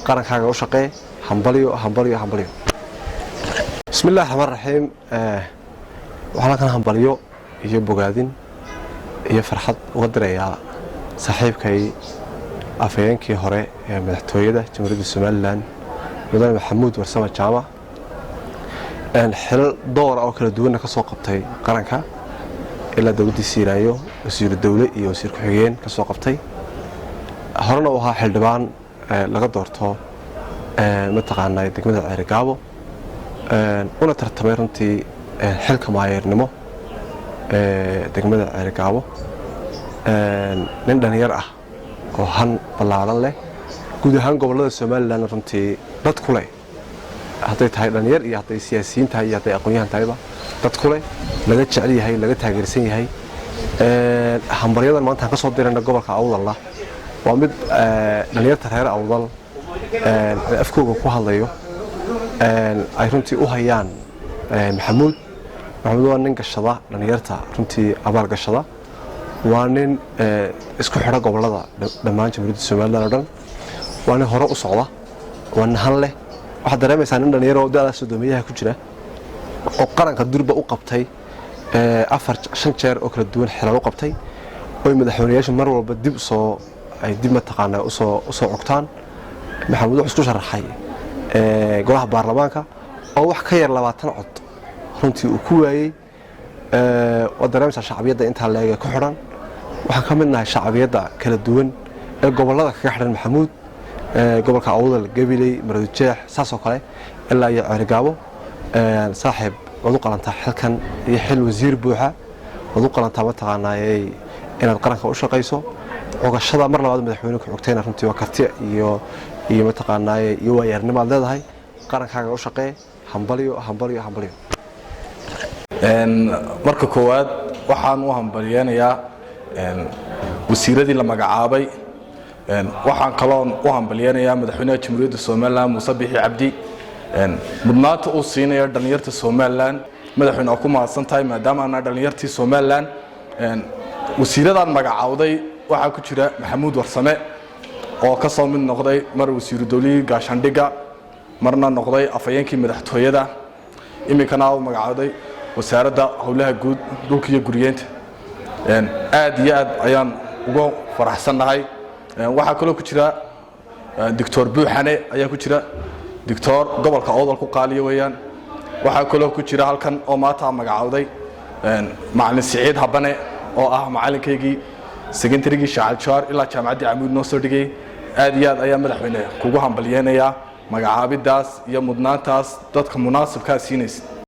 qarankaaga u shaqee hambaliyo hambaliyo hambaliyo bismillaahir rahmaanir rahiim waxaan kan hambaliyo iyo bogaadin iyo farxad uga direeyaa saaxiibkay afayeenkii hore ee madaxtooyada Jamhuuriyadda Soomaaliland mudane Maxamuud Warsame Jaamac xil door oo kala duwan ka soo qabtay qaranka ila dawladda Siiraayo wasiir dawlad iyo wasiir ku xigeen ka soo qabtay horena waxa xildhibaan laga doorto mataqaanay degmada Ceerigaabo una tartamay runtii xilka maayeernimo degmada Ceerigaabo nin dhalinyar ah oo han balaaran leh guud ahaan gobolada Soomaaliland runtii dad kule haday tahay dhalinyar iyo haday siyaasiyiin tahay iyo haday aqoon-yahan tahayba dad kule laga jecel yahay laga taageersan yahay hambaryadan maanta ka soo dirayna gobolka Awdal waa mid dhalinyarta reer Awdal afkooda ku hadlayo ay runtii u hayaan Maxamuud waa nin gashada dhalinyarta runtii abaal gashada waa nin isku xidha gobolada dhammaan Jamhuuriyadda Soomaaliland oo dhan waa nin hore u socda waa nin hal leh waxa dareemaysaa nin dhalinyaro oo da'da Soomaaliya ku jira oo qaranka durba u qabtay 4-5 jeer oo kala duwan xilal u qabtay oo madaxweynayaasha mar walba dib soo ay dib ma taqaanaa u soo cogtaan Maxamuud wuxuu isku sharaxay golaha baarlamaanka oo wax ka yar 20 cod runtii uu ku waayay wadareemsa shacbiyada inta leeyahay ku xiran waxa ka mid nahay shacbiyada kala duwan ee gobolada kaga xiran Maxamuud gobolka Awdal Gabiley Maroodijeex saasoo kale ilaa iyo Ceerigaabo saaxiib wadu qalanta xilkan iyo xil wasiir buuxa wadu qalanta ma taqaanaayay inaad qaranka u shaqeyso ogashada mar labaad madaxweynuhu ku xogtayna runtii waa karti iyo ma taqaanaayay iyo waayarnimo leedahay qarankaaga u shaqee hambaliyo hambaliyo hambaliyo marka koowaad waxaan u hambaliyeenayaa wasiiradii la magacaabay waxaan kaloo u hambaliyeenayaa madaxweynaha Jamhuuriyadda Soomaaliland Muuse Biixi Cabdi mudnaanta uu siinayo dhalinyarta Soomaaliland madaxweyne oo ku mahadsantahay maadaama aan dhalinyartii Soomaaliland wasiiradan magacaawday waxa ku jira Maxamuud Warsame oo ka soo mid noqday mar wasiir dawladda gaashaandhiga marna noqday afayeenkii madaxtooyada imikana uu magacaawday wasaaradda howlaha guud dhulka iyo guriyeenta aad iyo aad ayaan ugu faraxsanahay waxa kale oo ku jira Dr. Buuxane ayaa ku jira Dr. gobolka Awdal ku qaaliyo weeyaan waxa kale oo ku jira halkan oo maanta magacaawday macallin Saciid Habane oo ah macalinkaygii secondary-gii Shacal Jawaar ilaa jaamacadda Amuud noo soo dhigay aad iyo aad ayaa madaxweyne kugu hambaliyeenayaa magacaabidaas iyo mudnaantaas dadka munaasabka siinaysa